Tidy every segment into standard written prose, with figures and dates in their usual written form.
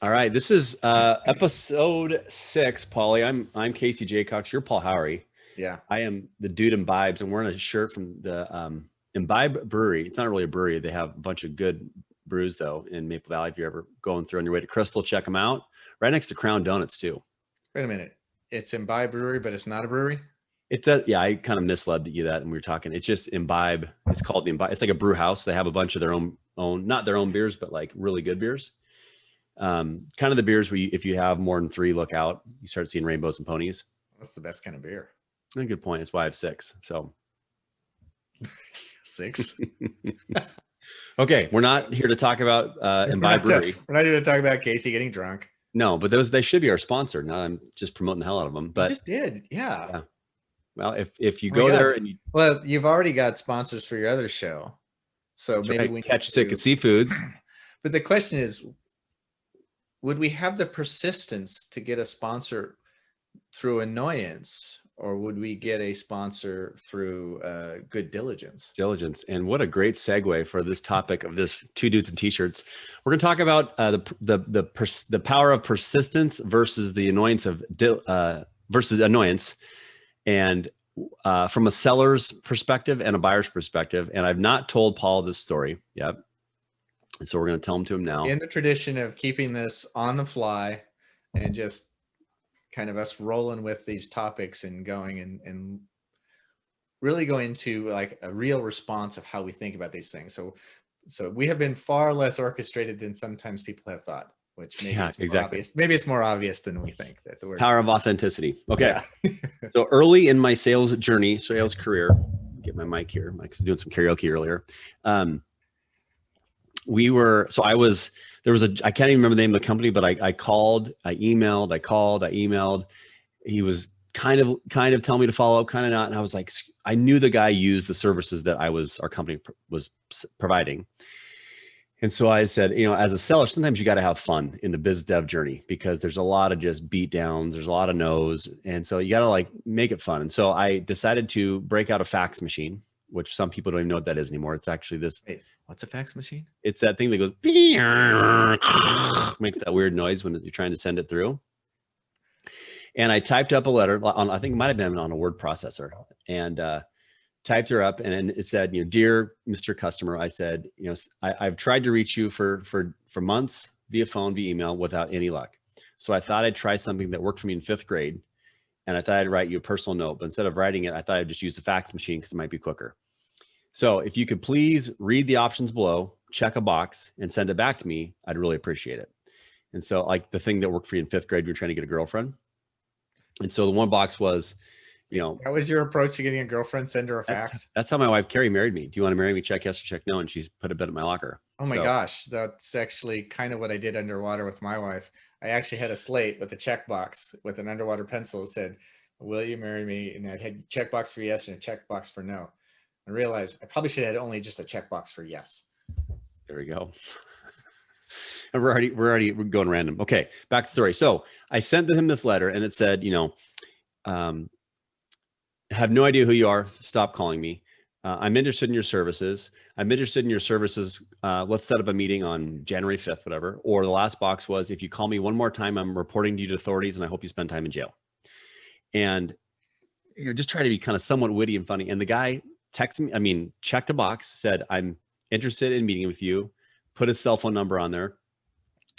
All right, this is episode 6, Paulie. I'm Casey Jacox. You're Paul Haury. Yeah. I am the dude Imbibes. I'm wearing a shirt from the Imbibe Brewery. It's not really a brewery. They have a bunch of good brews though in Maple Valley. If you're ever going through on your way to Crystal, check them out. Right next to Crown Donuts too. Wait a minute. It's Imbibe Brewery, but it's not a brewery? It's that, yeah, I kind of misled you that when we were talking. It's just Imbibe. It's called the Imbibe. It's like a brew house. They have a bunch of their own, not their own beers, but like really good beers. Kind of the beers where if you have more than 3, look out. You start seeing rainbows and ponies. That's the best kind of beer. A good point. That's why I have 6. So 6. okay, we're not here to talk about Imbibe Brewery. We're not here to talk about Casey getting drunk. No, but they should be our sponsor. Now I'm just promoting the hell out of them. But you just did, yeah. Well, if you go there and you've already got sponsors for your other show, so maybe we catch sick of seafoods. But the question is, would we have the persistence to get a sponsor through Annoyance, or would we get a sponsor through good Diligence? Diligence. And what a great segue for this topic of this Two Dudes and T-Shirts. We're going to talk about the power of persistence versus the annoyance of versus annoyance, and from a seller's perspective and a buyer's perspective. And I've not told Paul this story yet, and so we're going to tell him to him now. In the tradition of keeping this on the fly and just kind of us rolling with these topics and going and really going into like a real response of how we think about these things. So we have been far less orchestrated than sometimes people have thought, which maybe it's more obvious. Maybe it's more obvious than we think. That the word power of authenticity. Okay. Yeah. So early in my sales career, get my mic here. Mike's doing some karaoke earlier. I can't even remember the name of the company, but I called, I emailed. He was kind of telling me to follow up, kind of not. And I was like, I knew the guy used the services that our company was providing. And so I said, as a seller, sometimes you got to have fun in the biz dev journey, because there's a lot of just beat downs. There's a lot of no's. And so you got to like make it fun. And so I decided to break out a fax machine, which some people don't even know what that is anymore. It's actually this. Hey, what's a fax machine? It's that thing that goes, makes that weird noise when you're trying to send it through. And I typed up a letter on, I think it might've been on a word processor, and typed her up, and it said, dear Mr. Customer, I said, I've tried to reach you for months via phone, via email, without any luck. So I thought I'd try something that worked for me in 5th grade. And I thought I'd write you a personal note, but instead of writing it, I thought I'd just use the fax machine because it might be quicker. So if you could please read the options below, check a box, and send it back to me, I'd really appreciate it. And so like the thing that worked for you in 5th grade, you're trying to get a girlfriend. And so the one box was, that was your approach to getting a girlfriend, send her a fax? That's how my wife Carrie married me. Do you want to marry me? Check yes or check no. And she's put a bit in my locker. Oh my gosh. That's actually kind of what I did underwater with my wife. I actually had a slate with a checkbox with an underwater pencil that said, will you marry me? And I had a checkbox for yes and a checkbox for no. I realized I probably should have had only just a checkbox for yes. There we go. And we're already going random. Okay, back to the story. So I sent him this letter, and it said, have no idea who you are. Stop calling me. I'm interested in your services. Let's set up a meeting on January 5th, whatever. Or the last box was, if you call me one more time, I'm reporting to you to authorities, and I hope you spend time in jail. And just try to be kind of somewhat witty and funny. And the guy checked a box, said, I'm interested in meeting with you, put his cell phone number on there.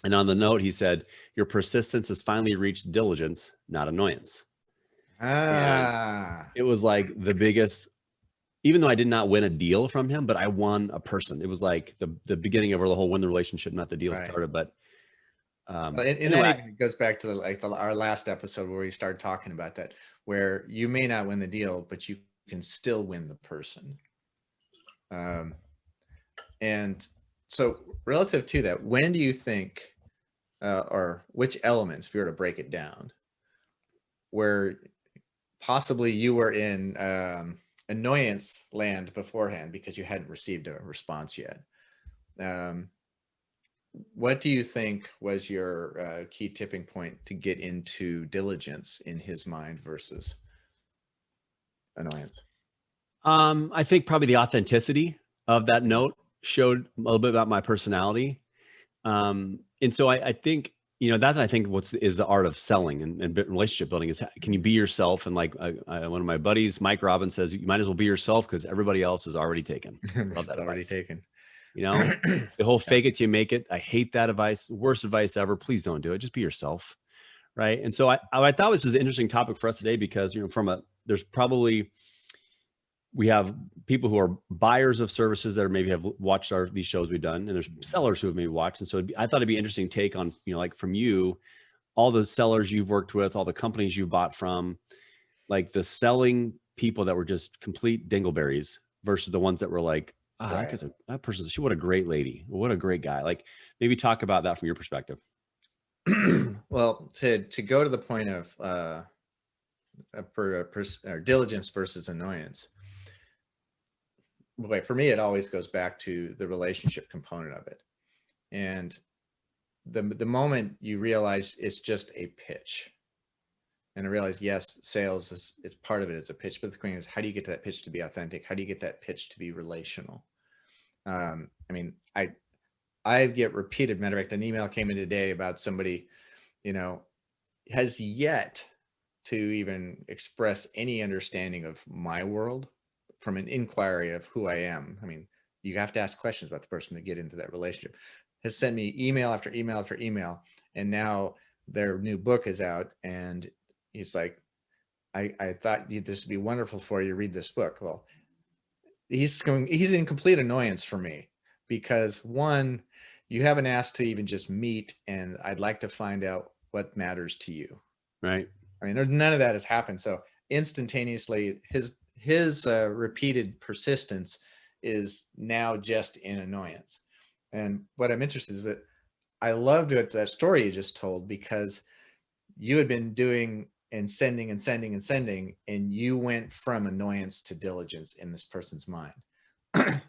And on the note, he said, your persistence has finally reached diligence, not annoyance. And it was like the biggest, even though I did not win a deal from him, but I won a person. It was like the beginning of the whole win the relationship, not the deal started. But that even goes back to our last episode where we started talking about that, where you may not win the deal, but you can still win the person. And so relative to that, when do you think, or which elements, if you were to break it down, where possibly you were in annoyance land beforehand because you hadn't received a response yet, what do you think was your key tipping point to get into diligence in his mind versus annoyance? I think probably the authenticity of that note showed a little bit about my personality. And so I think you know, that I think is the art of selling and relationship building is, can you be yourself? And like one of my buddies, Mike Robbins, says you might as well be yourself because everybody else is already taken. Love that already advice. taken. You know, the whole fake it till you make it. I hate that advice. Worst advice ever. Please don't do it. Just be yourself. Right. And so I thought this was an interesting topic for us today because, you know, there's probably, we have people who are buyers of services that maybe have watched these shows we've done, and there's sellers who have maybe watched. And so I thought it'd be interesting take on, you know, like from you, all the sellers you've worked with, all the companies you've bought from, like the selling people that were just complete dingleberries versus the ones that were like, oh, Right. that person's, what a great lady. What a great guy. Like maybe talk about that from your perspective. Well, to go to the point of diligence versus annoyance. Wait, for me, it always goes back to the relationship component of it. And the moment you realize it's just a pitch, and I realize, yes, sales it's part of it is a pitch, but the thing is, how do you get that pitch to be authentic? How do you get that pitch to be relational? I mean, I get repeated. Matter of fact, an email came in today about somebody, you know, has yet to even express any understanding of my world from an inquiry of who I am. I mean, you have to ask questions about the person to get into that relationship. Has sent me email after email after email, and now their new book is out, and he's like, I thought this would be wonderful for you to read this book. Well, he's in complete annoyance for me because, one, you haven't asked to even just meet, and I'd like to find out what matters to you. Right. I mean, none of that has happened. So instantaneously, his repeated persistence is now just in annoyance. And what I'm interested in is that I loved that story you just told, because you had been doing and sending and sending and sending, and you went from annoyance to diligence in this person's mind.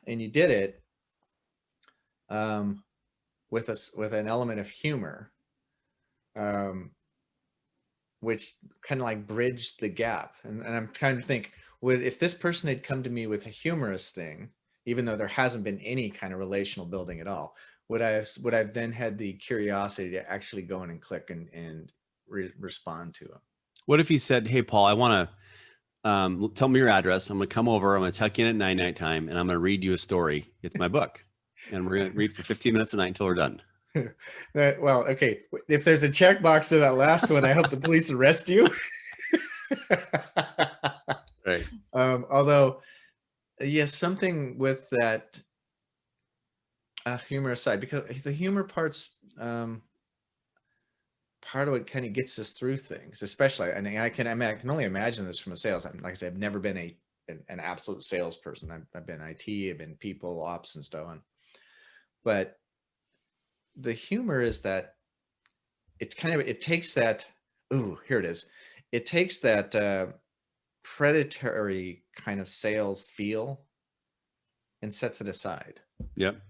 And you did it with an element of humor, which kind of like bridged the gap. And I'm trying to think, if this person had come to me with a humorous thing, even though there hasn't been any kind of relational building at all, would I have then had the curiosity to actually go in and click and respond to him? What if he said, hey, Paul, I want to tell me your address. I'm going to come over. I'm going to tuck you in at night time, and I'm going to read you a story. It's my book. And we're going to read for 15 minutes a night until we're done. Well, okay. If there's a checkbox to that last one, I hope the police arrest you. Right. Although, yes, something with that humor aside, because the humor part's part of what kind of gets us through things, especially. And I can only imagine this from a sales. Like I said, I've never been an absolute salesperson. I've been IT, I've been people ops and so on. But the humor is that it takes that. Ooh, here it is. It takes that predatory kind of sales feel and sets it aside. Yep.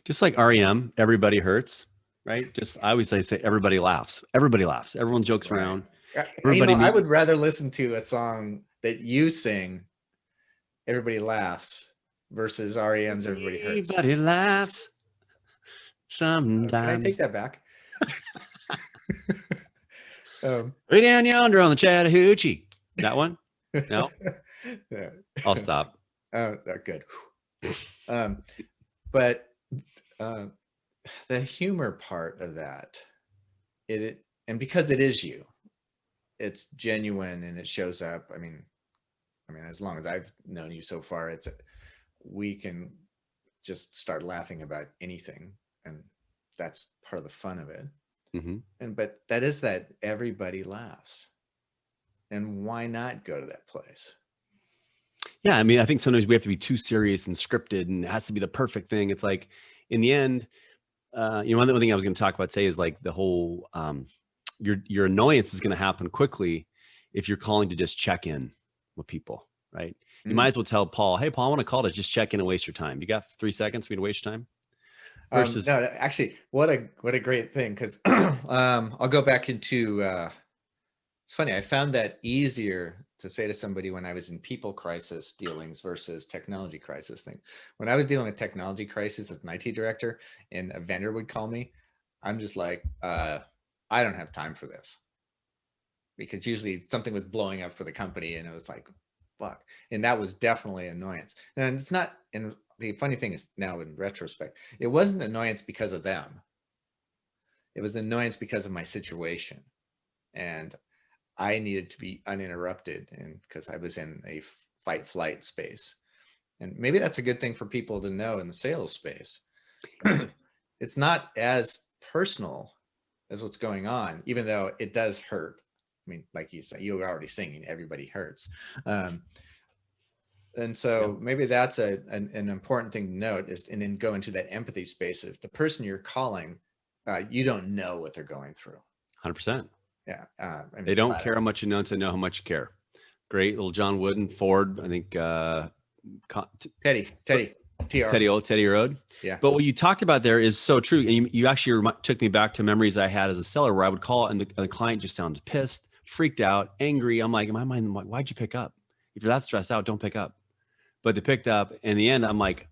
Just like REM, everybody hurts, right? Just, I always say everybody laughs. Everybody laughs. Everyone jokes around. Everybody, I would rather listen to a song that you sing, everybody laughs, versus REM's Everybody Hurts. Everybody laughs sometimes. Can I take that back? Way down yonder on the Chattahoochee. That one? No? Yeah. I'll stop. Good. But the humor part of that, and because it is you, it's genuine and it shows up. I mean, as long as I've known you so far, we can just start laughing about anything, and that's part of the fun of it. Mm-hmm. But that is that everybody laughs, and why not go to that place? Yeah, I mean, I think sometimes we have to be too serious and scripted, and it has to be the perfect thing. It's like, in the end, one thing I was going to talk about today is like the whole your annoyance is going to happen quickly if you're calling to just check in with people, right? You might as well tell Paul, hey, Paul, I want to call to just check in and waste your time. You got 3 seconds for me to waste your time? Versus, no, actually, what a great thing, because I'll go back into. It's funny. I found that easier to say to somebody when I was in people crisis dealings versus technology crisis thing. When I was dealing with technology crisis as an IT director, and a vendor would call me, I'm just like, I don't have time for this, because usually something was blowing up for the company and it was like, fuck. And that was definitely annoyance. And it's not, and the funny thing is now in retrospect, it wasn't annoyance because of them. It was annoyance because of my situation. And I needed to be uninterrupted, and because I was in a fight flight space. And maybe that's a good thing for people to know in the sales space. It's not as personal as what's going on, even though it does hurt. I mean, like you said, you were already singing, everybody hurts. And so maybe that's an important thing to note is, and then go into that empathy space. If the person you're calling, you don't know what they're going through. 100%. Yeah. I mean, they don't care how much you know until they know how much you care. Great little John Wooden, Ford, I think, Teddy Road. Yeah. But what you talked about there is so true. And you actually took me back to memories I had as a seller where I would call and the client just sounded pissed, freaked out, angry. I'm like, in my mind, why'd you pick up? If you're that stressed out, don't pick up. But they picked up. In the end, I'm like,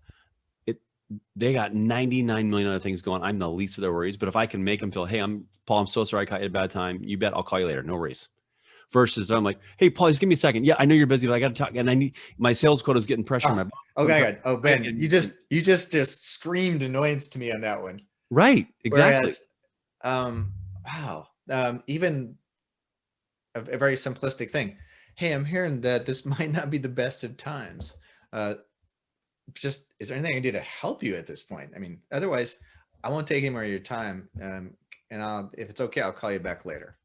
they got 99 million other things going. I'm the least of their worries. But if I can make them feel, hey, Paul, I'm so sorry I caught you at a bad time. You bet I'll call you later. No worries. Versus I'm like, hey, Paul, just give me a second. Yeah, I know you're busy, but I got to talk. And I need my sales quota is getting pressure. My boss. Okay. Oh, Ben, you just screamed annoyance to me on that one. Right. Exactly. Whereas, wow. Even a very simplistic thing. Hey, I'm hearing that this might not be the best of times. Just, is there anything I can do to help you at this point? I mean, otherwise, I won't take any more of your time. And if it's okay, I'll call you back later.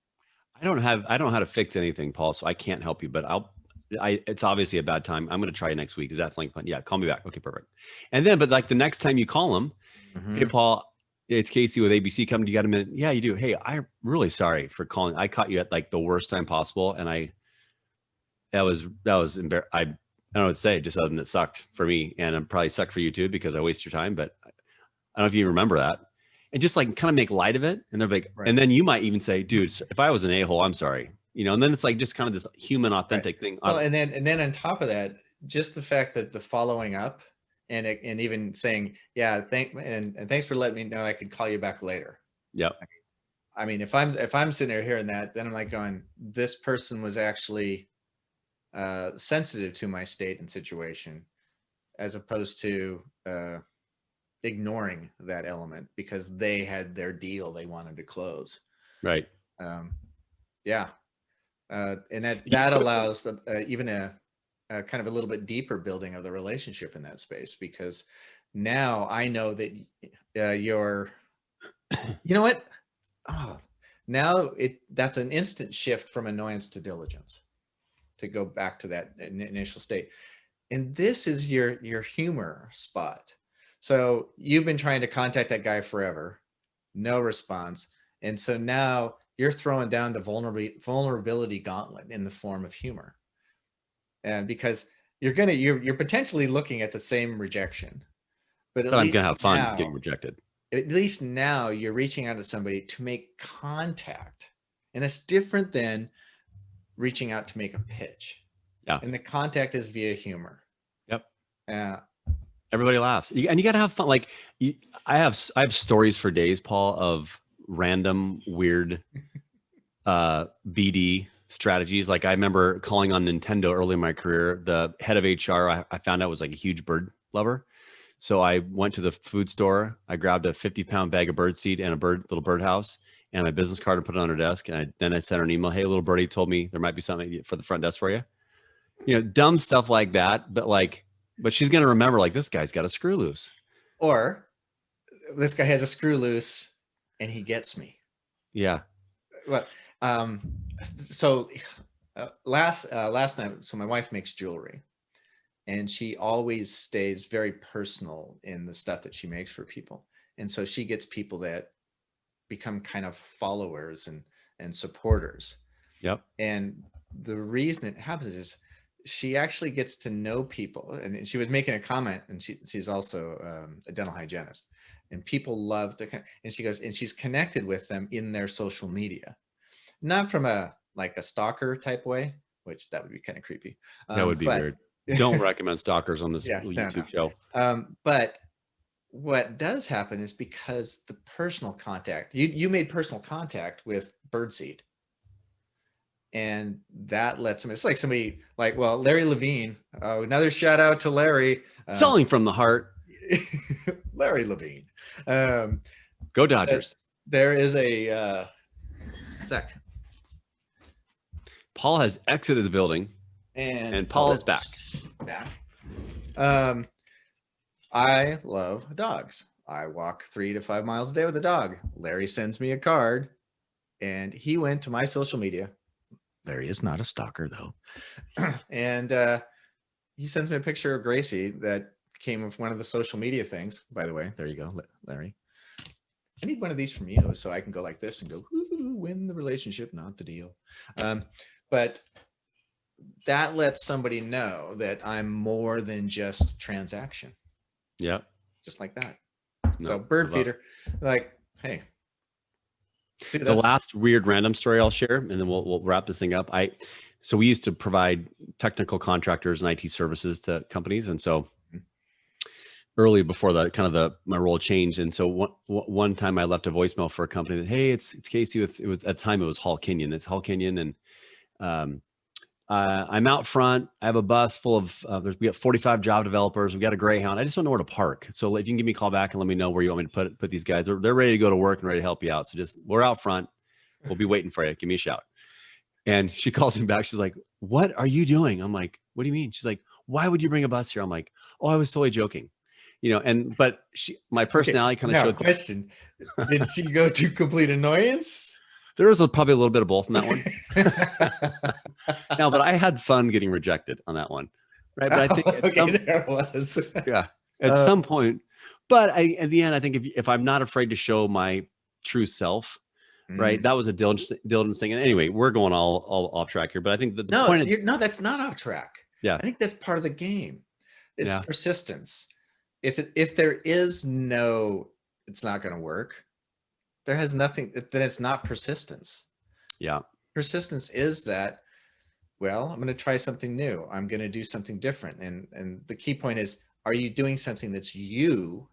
I don't know how to fix anything, Paul, so I can't help you, but it's obviously a bad time. I'm going to try next week. Is that something fun? Yeah. Call me back. Okay, perfect. And then, but like the next time you call them, hey, Paul, it's Casey with ABC. Come, you got a minute? Yeah, you do. Hey, I'm really sorry for calling. I caught you at like the worst time possible. And that was embarrassing. I don't know what to say, just other than it sucked for me, and it probably sucked for you too, because I waste your time, but I don't know if you remember that. And just like kind of make light of it. And they're like, right. And then you might even say, dude, if I was an a-hole, I'm sorry. And then it's like just kind of this human authentic thing. Well, and then on top of that, just the fact that the following up and even saying, yeah, thanks for letting me know I could call you back later. Yep. I mean, if I'm sitting there hearing that, then I'm like going, this person was actually sensitive to my state and situation, as opposed to ignoring that element because they had their deal they wanted to close. Right. Yeah. And that allows even a kind of a little bit deeper building of the relationship in that space, because now I know that you're, you know what? Oh, now that's an instant shift from annoyance to diligence, to go back to that initial state. And this is your humor spot. So you've been trying to contact that guy forever, no response. And so now you're throwing down the vulnerability gauntlet in the form of humor. And because you're potentially looking at the same rejection, but I'm gonna have fun getting rejected. At least now you're reaching out to somebody to make contact. And it's different than reaching out to make a pitch. Yeah. And the contact is via humor. Yep. Everybody laughs, and you got to have fun. Like I have stories for days, Paul, of random weird BD strategies. Like I remember calling on Nintendo early in my career. The head of HR, I found out, was like a huge bird lover. So I went to the food store. I grabbed a 50-pound bag of birdseed and a little birdhouse and my business card and put it on her desk. And then I sent her an email. Hey, little birdie told me there might be something for the front desk for you. Dumb stuff like that. But she's going to remember, like, this guy's got a screw loose. Or this guy has a screw loose and he gets me. Yeah. Well, so last night, so my wife makes jewelry, and she always stays very personal in the stuff that she makes for people. And so she gets people that become kind of followers and supporters. Yep. And the reason it happens is she actually gets to know people. And she was making a comment, and she's also a dental hygienist, and people love to, and she goes, and she's connected with them in their social media, not from a stalker type way, which that would be kind of creepy. That would be weird. Don't recommend stalkers on this YouTube show. But what does happen is because the personal contact, you made personal contact with birdseed, and that lets them, it's like somebody like, well, Larry Levine, another shout out to Larry, Selling from the heart. Larry Levine. Go Dodgers. There is a sec. Paul has exited the building, and Paul is back. I love dogs. I walk 3 to 5 miles a day with a dog. Larry sends me a card, and he went to my social media. Larry is not a stalker, though. And he sends me a picture of Gracie that came with one of the social media things. By the way, there you go, Larry. I need one of these from you so I can go like this and go, win the relationship, not the deal. But that lets somebody know that I'm more than just transaction. Yeah. Just like that. No, so bird feeder, like, hey. Dude, the last weird random story I'll share, and then we'll wrap this thing up. So we used to provide technical contractors and IT services to companies. And so early before my role changed. And so one time I left a voicemail for a company that, hey, it's Casey at the time it was Hall Kenyon. It's Hall Kenyon. And I'm out front. I have a bus full of, we got 45 job developers. We got a Greyhound. I just don't know where to park. So if you can give me a call back and let me know where you want me to put these guys, they're ready to go to work and ready to help you out. So we're out front. We'll be waiting for you. Give me a shout. And she calls me back. She's like, what are you doing? I'm like, what do you mean? She's like, why would you bring a bus here? I'm like, oh, I was totally joking. But my personality kind of showed. Question. Did she go to complete annoyance? There was probably a little bit of both in that one. No, but I had fun getting rejected on that one. Right. But I think there was. Yeah. At some point. But at the end, I think if I'm not afraid to show my true self, right. That was a diligence thing. And anyway, we're going all off track here. But I think the point is, no, that's not off track. Yeah. I think that's part of the game. It's persistence. If there is no, it's not going to work. There has nothing, then it's not persistence. Yeah. Persistence is that, well, I'm going to try something new. I'm going to do something different. And the key point is, are you doing something that's you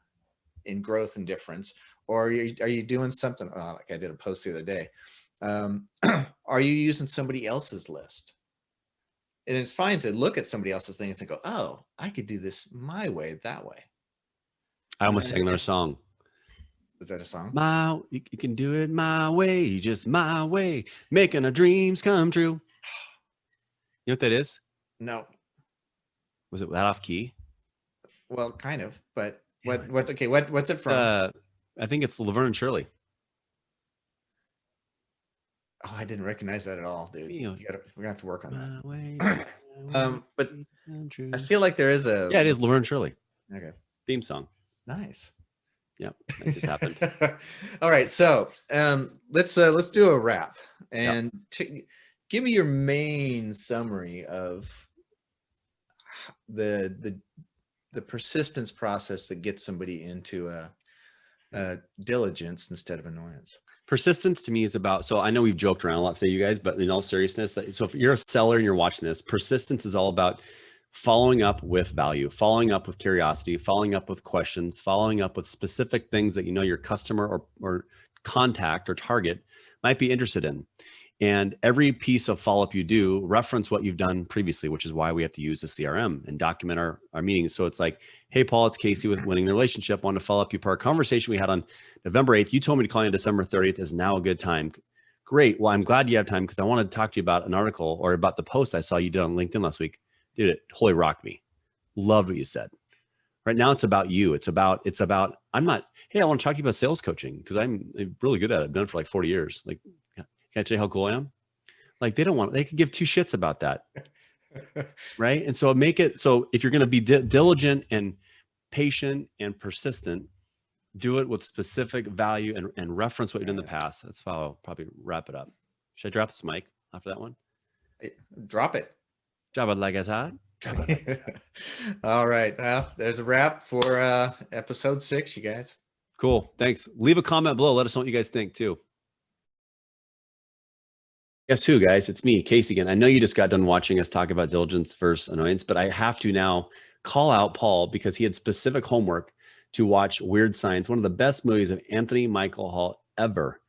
in growth and difference? Or are you doing something, like I did a post the other day. Are you using somebody else's list? And it's fine to look at somebody else's things and go, oh, I could do this my way, that way. I almost sang their song. Is that a song? You can do it my way, just my way, making our dreams come true. You know what that is? No. Was it that off key? Well, kind of, but what's it from? I think it's Laverne and Shirley. Oh, I didn't recognize that at all, dude. We're gonna have to work on that. But I feel like there is a. Yeah, it is Laverne and Shirley. Okay. Theme song. Nice. Yep, that just happened. All right, so let's do a wrap and give me your main summary of the persistence process that gets somebody into a diligence instead of annoyance. Persistence to me is about, so I know we've joked around a lot today, you guys, but in all seriousness, so if you're a seller and you're watching this, persistence is all about following up with value, following up with curiosity, following up with questions, following up with specific things that your customer or contact or target might be interested in. And every piece of follow-up you do, reference what you've done previously, which is why we have to use the CRM and document our meetings. So it's like, hey, Paul, it's Casey with Winning the Relationship. I want to follow up you per our conversation we had on November 8th. You told me to call you on December 30th. Is now a good time? Great. Well, I'm glad you have time because I wanted to talk to you about an article or about the post I saw you did on LinkedIn last week. Dude, it totally rocked me. Loved what you said. Right now it's about you. It's about, I want to talk to you about sales coaching because I'm really good at it. I've done it for like 40 years. Like, can I tell you how cool I am? Like they could give two shits about that. Right. And so make it, so if you're going to be diligent and patient and persistent, do it with specific value and reference what you've done in the past. That's how I'll probably wrap it up. Should I drop this mic after that one? Drop it. Drop it like it's hot. All right. Well, there's a wrap for episode 6, you guys. Cool. Thanks. Leave a comment below. Let us know what you guys think too. Guess who, guys? It's me, Casey again. I know you just got done watching us talk about diligence versus annoyance, but I have to now call out Paul because he had specific homework to watch Weird Science, one of the best movies of Anthony Michael Hall ever.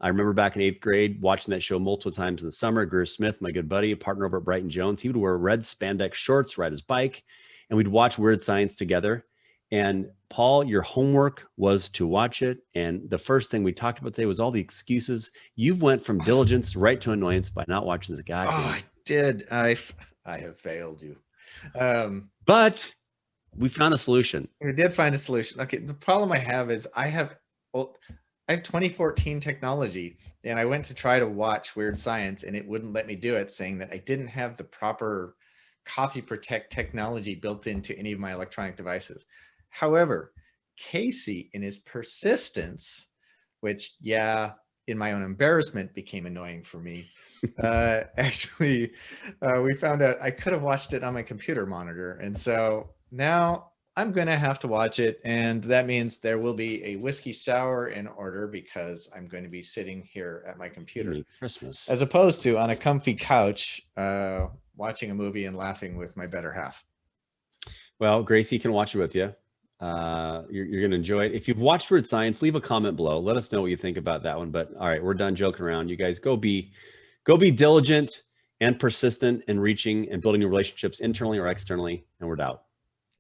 I remember back in 8th grade watching that show multiple times in the summer. Greer Smith, my good buddy, a partner over at Brighton Jones, he would wear red spandex shorts, ride his bike, and we'd watch Weird Science together. And Paul, your homework was to watch it. And the first thing we talked about today was all the excuses. You've went from Diligence right to Annoyance by not watching this goddamn. Oh, I did. I have failed you. But we found a solution. We did find a solution. Okay, the problem I have is I have 2014 technology, and I went to try to watch Weird Science, and it wouldn't let me do it, saying that I didn't have the proper copy protect technology built into any of my electronic devices. However, Casey, in his persistence, which, yeah, in my own embarrassment became annoying for me, actually, we found out I could have watched it on my computer monitor. And so now I'm going to have to watch it. And that means there will be a whiskey sour in order, because I'm going to be sitting here at my computer Merry Christmas, as opposed to on a comfy couch, watching a movie and laughing with my better half. Well, Gracie can watch it with you. You're going to enjoy it. If you've watched Weird Science, leave a comment below. Let us know what you think about that one. But all right, we're done joking around. You guys go be diligent and persistent in reaching and building new relationships internally or externally. And we're out.